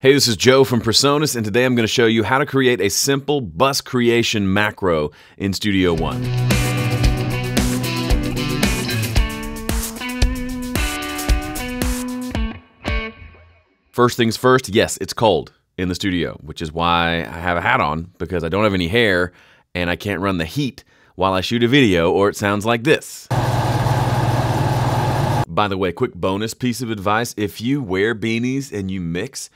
Hey, this is Joe from Presonus, and today I'm going to show you how to create a simple bus creation macro in Studio One. First things first, yes, it's cold in the studio, which is why I have a hat on, because I don't have any hair and I can't run the heat while I shoot a video or it sounds like this. By the way, quick bonus piece of advice, if you wear beanies and you mix,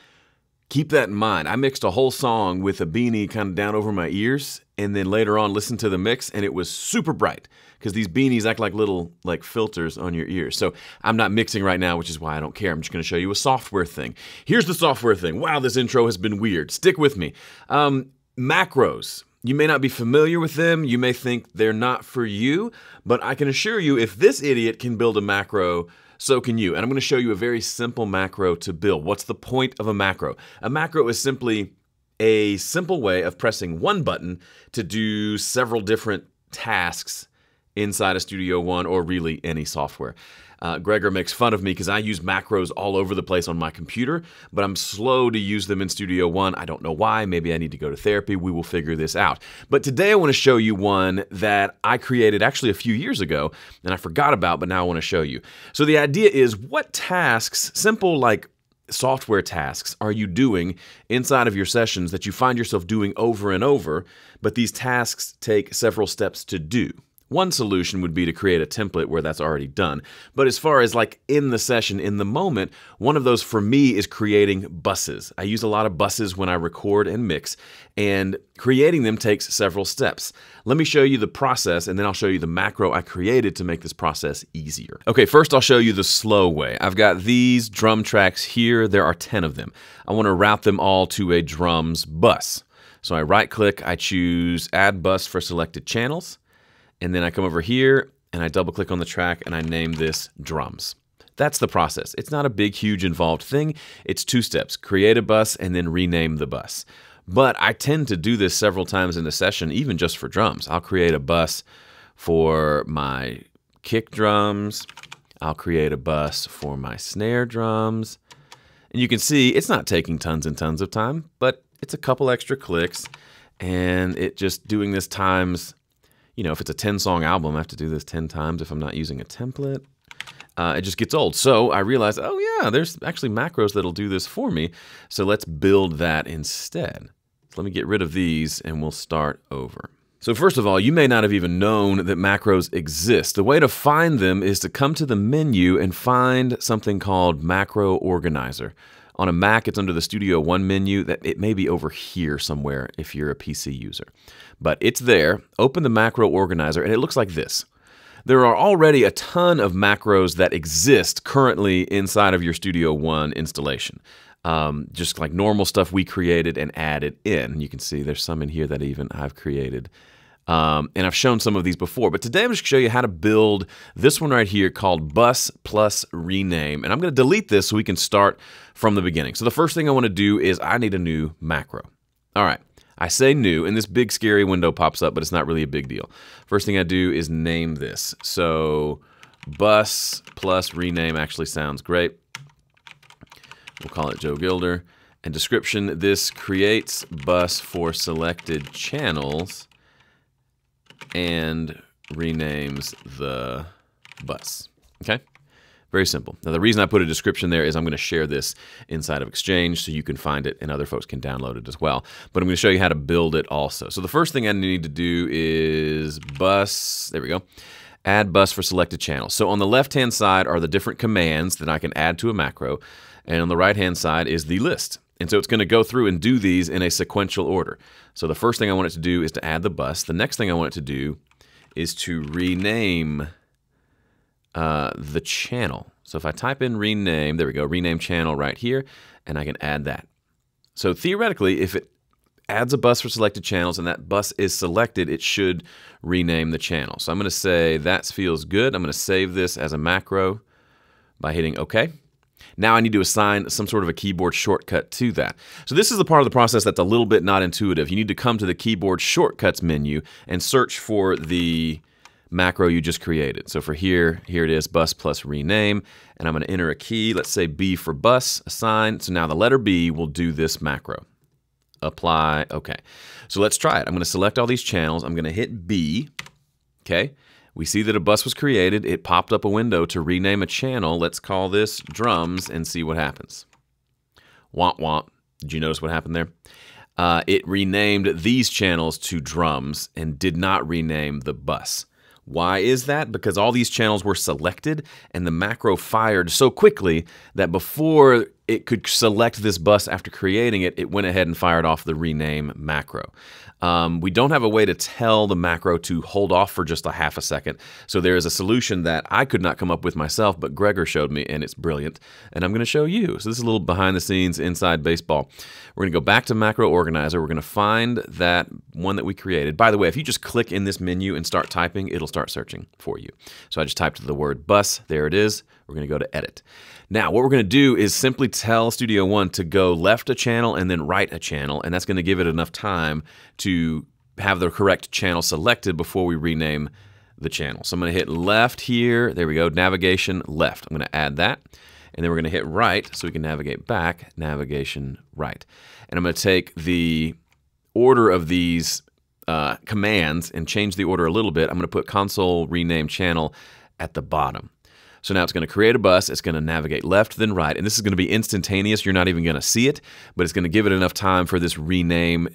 keep that in mind. I mixed a whole song with a beanie kind of down over my ears, and then later on listened to the mix, and it was super bright because these beanies act like little filters on your ears. So I'm not mixing right now, which is why I don't care. I'm just going to show you a software thing. Here's the software thing. Wow, this intro has been weird. Stick with me. Macros. You may not be familiar with them. You may think they're not for you, but I can assure you if this idiot can build a macro, so can you. And I'm going to show you a very simple macro to build. What's the point of a macro? A macro is simply a simple way of pressing one button to do several different tasks inside of Studio One or really any software. Gregor makes fun of me because I use macros all over the place on my computer, but I'm slow to use them in Studio One. I don't know why. Maybe I need to go to therapy. We will figure this out. But today I want to show you one that I created actually a few years ago and I forgot about, but now I want to show you. So the idea is, what tasks, simple like software tasks, are you doing inside of your sessions that you find yourself doing over and over, but these tasks take several steps to do? One solution would be to create a template where that's already done. But as far as like in the session, in the moment, one of those for me is creating buses. I use a lot of buses when I record and mix, and creating them takes several steps. Let me show you the process, and then I'll show you the macro I created to make this process easier. Okay, first I'll show you the slow way. I've got these drum tracks here. There are 10 of them. I want to route them all to a drums bus. So I right-click, I choose Add Bus for selected channels. And then I come over here and I double click on the track and I name this drums. That's the process. It's not a big, huge, involved thing. It's 2 steps: create a bus and then rename the bus. But I tend to do this several times in the session, even just for drums. I'll create a bus for my kick drums. I'll create a bus for my snare drums. And you can see it's not taking tons and tons of time, but it's a couple extra clicks, and it just doing this times. You know, if it's a 10-song album, I have to do this 10 times if I'm not using a template. It just gets old. So I realized, oh yeah, there's actually macros that'll do this for me. So let's build that instead. So let me get rid of these and we'll start over. So first of all, you may not have even known that macros exist. The way to find them is to come to the menu and find something called Macro Organizer. On a Mac, it's under the Studio One menu. That it may be over here somewhere if you're a PC user. But it's there. Open the Macro Organizer, and it looks like this. There are already a ton of macros that exist currently inside of your Studio One installation. Just like normal stuff we created and added in. You can see there's some in here that even I've created. And I've shown some of these before, but today I'm just going to show you how to build this one right here called Bus Plus Rename. And I'm going to delete this so we can start from the beginning. So the first thing I want to do is I need a new macro. All right, I say new, and this big scary window pops up, but it's not really a big deal. First thing I do is name this. So Bus Plus Rename actually sounds great. We'll call it Joe Gilder. And description, this creates bus for selected channels and renames the bus. Okay? Very simple. Now, the reason I put a description there is I'm going to share this inside of Exchange so you can find it and other folks can download it as well. But I'm going to show you how to build it also. So the first thing I need to do is bus, there we go, add bus for selected channels. So on the left-hand side are the different commands that I can add to a macro, and on the right-hand side is the list. And so it's going to go through and do these in a sequential order. So the first thing I want it to do is to add the bus. The next thing I want it to do is to rename the channel. So if I type in rename, there we go, rename channel right here, and I can add that. So theoretically, if it adds a bus for selected channels and that bus is selected, it should rename the channel. So I'm going to say that feels good. I'm going to save this as a macro by hitting OK. Now I need to assign some sort of a keyboard shortcut to that. So this is the part of the process that's a little bit not intuitive. You need to come to the keyboard shortcuts menu and search for the macro you just created. So for here it is, bus plus rename, and I'm going to enter a key. Let's say B for bus, assign. So now the letter B will do this macro. Apply, okay. So let's try it. I'm going to select all these channels. I'm going to hit B, okay. We see that a bus was created. It popped up a window to rename a channel. Let's call this drums and see what happens. Womp womp. Did you notice what happened there? It renamed these channels to drums and did not rename the bus. Why is that? Because all these channels were selected and the macro fired so quickly that before it could select this bus after creating it, it went ahead and fired off the rename macro. We don't have a way to tell the macro to hold off for just a half a second. So there is a solution that I could not come up with myself, but Gregor showed me, and it's brilliant. And I'm going to show you. So this is a little behind the scenes inside baseball. We're going to go back to Macro Organizer. We're going to find that one that we created. By the way, if you just click in this menu and start typing, it'll start searching for you. So I just typed the word bus. There it is. We're going to go to edit. Now, what we're going to do is simply tell Studio One to go left a channel and then right a channel, and that's going to give it enough time to have the correct channel selected before we rename the channel. So I'm going to hit left here. There we go. Navigation left. I'm going to add that. And then we're going to hit right so we can navigate back. Navigation right. And I'm going to take the order of these commands and change the order a little bit. I'm going to put console rename channel at the bottom. So now it's going to create a bus, it's going to navigate left, then right, and this is going to be instantaneous. You're not even going to see it, but it's going to give it enough time for this rename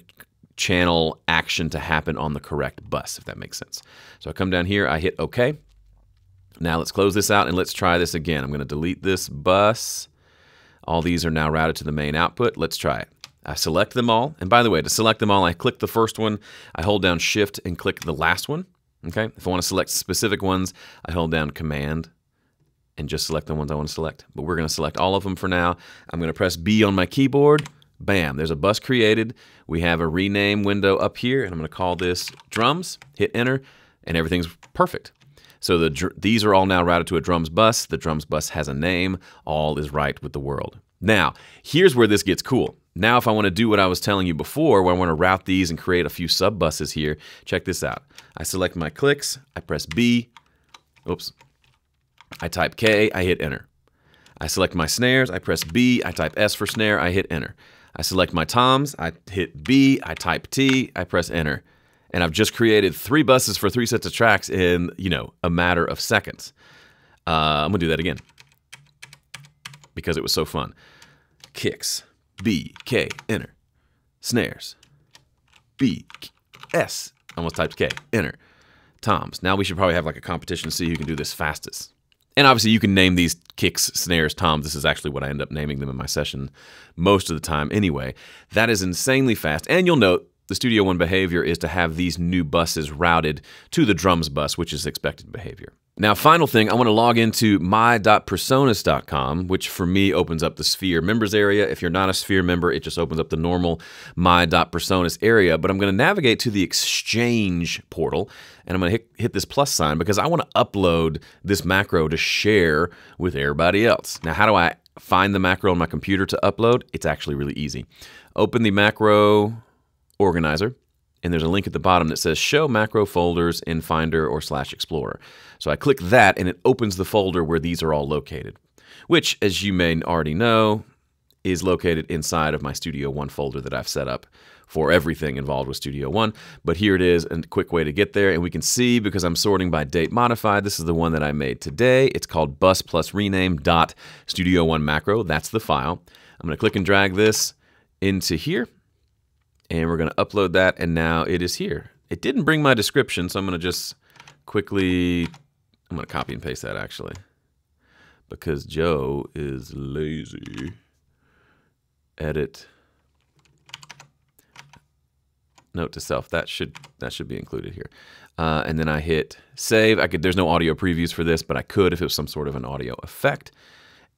channel action to happen on the correct bus, if that makes sense. So I come down here, I hit OK. Now let's close this out and let's try this again. I'm going to delete this bus. All these are now routed to the main output. Let's try it. I select them all, and by the way, to select them all, I click the first one, I hold down Shift and click the last one. Okay. If I want to select specific ones, I hold down Command and just select the ones I want to select. But we're going to select all of them for now. I'm going to press B on my keyboard. Bam, there's a bus created. We have a rename window up here, and I'm going to call this drums. Hit enter, and everything's perfect. So these are all now routed to a drums bus. The drums bus has a name. All is right with the world. Now, here's where this gets cool. Now, if I want to do what I was telling you before, where I want to route these and create a few sub buses here, check this out. I select my clicks. I press B. Oops. I type K, I hit enter. I select my snares, I press B, I type S for snare, I hit enter. I select my toms, I hit B, I type T, I press enter. And I've just created 3 buses for 3 sets of tracks in, a matter of seconds. I'm going to do that again because it was so fun. Kicks, B, K, enter. Snares, B, S, almost typed K, enter. Toms. Now we should probably have like a competition to see who can do this fastest. And obviously you can name these kicks, snares, toms. This is actually what I end up naming them in my session most of the time anyway. That is insanely fast. And you'll note the Studio One behavior is to have these new buses routed to the drums bus, which is expected behavior. Now, final thing, I want to log into my.presonus.com, which for me opens up the Sphere members area. If you're not a Sphere member, it just opens up the normal my.presonus area. But I'm going to navigate to the Exchange portal, and I'm going to hit this plus sign because I want to upload this macro to share with everybody else. Now, how do I find the macro on my computer to upload? It's actually really easy. Open the Macro Organizer. And there's a link at the bottom that says Show Macro Folders in Finder or /Explorer. So I click that, and it opens the folder where these are all located, which, as you may already know, is located inside of my Studio One folder that I've set up for everything involved with Studio One. But here it is, a quick way to get there. And we can see, because I'm sorting by date modified, this is the one that I made today. It's called bus plus rename dot Studio One macro. That's the file. I'm going to click and drag this into here. And we're going to upload that, and now it is here. It didn't bring my description, so I'm going to just quickly, I'm going to copy and paste that actually, because Joe is lazy. Edit. Note to self, that should be included here. And then I hit save. There's no audio previews for this, but I could if it was some sort of an audio effect.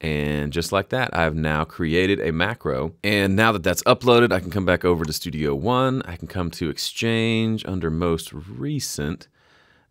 And just like that, I've now created a macro. And now that that's uploaded, I can come back over to Studio One. I can come to Exchange under most recent.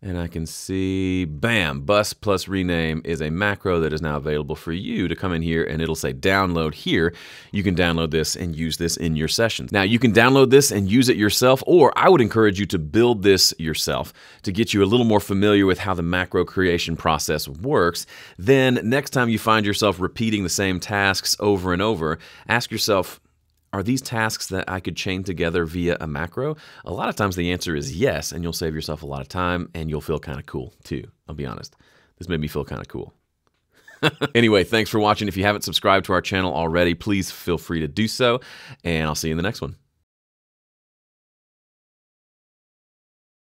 And I can see, bam, bus plus rename is a macro that is now available for you to come in here, and it'll say download here. You can download this and use this in your sessions. Now, you can download this and use it yourself, or I would encourage you to build this yourself to get you a little more familiar with how the macro creation process works. Then next time you find yourself repeating the same tasks over and over, ask yourself, are these tasks that I could chain together via a macro? A lot of times the answer is yes, and you'll save yourself a lot of time, and you'll feel kind of cool too. I'll be honest. This made me feel kind of cool. Anyway, thanks for watching. If you haven't subscribed to our channel already, please feel free to do so, and I'll see you in the next one.